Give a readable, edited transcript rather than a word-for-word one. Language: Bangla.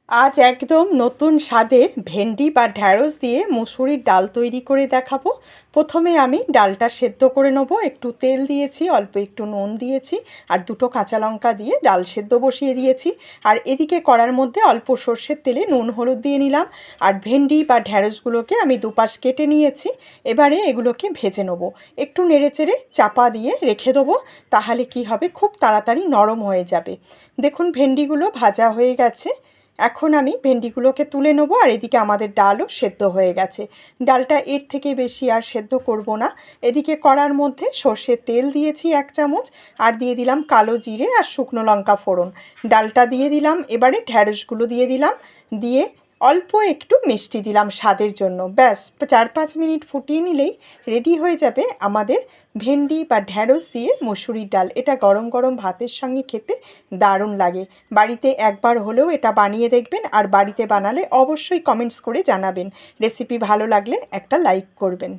আজ একদম নতুন স্বাদের ভেন্ডি বা ঢ্যাঁড়স দিয়ে মুসুরির ডাল তৈরি করে দেখাবো। প্রথমে আমি ডালটা সেদ্ধ করে নেব। একটু তেল দিয়েছি, অল্প একটু নুন দিয়েছি আর দুটো কাঁচা লঙ্কা দিয়ে ডাল সেদ্ধ বসিয়ে দিয়েছি। আর এদিকে কড়ার মধ্যে অল্প সর্ষের তেলে নুন হলুদ দিয়ে নিলাম। আর ভেন্ডি বা ঢ্যাঁড়সগুলোকে আমি দুপাশ কেটে নিয়েছি। এবারে এগুলোকে ভেজে নেব। একটু নেড়েচেড়ে চাপা দিয়ে রেখে দেবো, তাহলে কি হবে, খুব তাড়াতাড়ি নরম হয়ে যাবে। দেখুন ভেন্ডিগুলো ভাজা হয়ে গেছে। এখন আমি ভেন্ডিগুলোকে তুলে নেবো। আর এদিকে আমাদের ডালও সেদ্ধ হয়ে গেছে। ডালটা এর থেকে বেশি আর সেদ্ধ করব না। এদিকে কড়ার মধ্যে সর্ষের তেল দিয়েছি 1 চামচ, আর দিয়ে দিলাম কালো জিরে আর শুকনো লঙ্কা ফোড়ন। ডালটা দিয়ে দিলাম, এবারে ঢ্যাঁড়সগুলো দিয়ে দিলাম, দিয়ে অল্প একটু মিষ্টি দিলাম স্বাদের জন্য। ব্যাস 4-5 মিনিট ফুটিয়ে নিলেই রেডি হয়ে যাবে আমাদের ভেন্ডি বা ঢ্যাঁড়স দিয়ে মুসুরির ডাল। এটা গরম গরম ভাতের সঙ্গে খেতে দারুণ লাগে। বাড়িতে একবার হলেও এটা বানিয়ে দেখবেন, আর বাড়িতে বানালে অবশ্যই কমেন্টস করে জানাবেন। রেসিপি ভালো লাগলে একটা লাইক করবেন।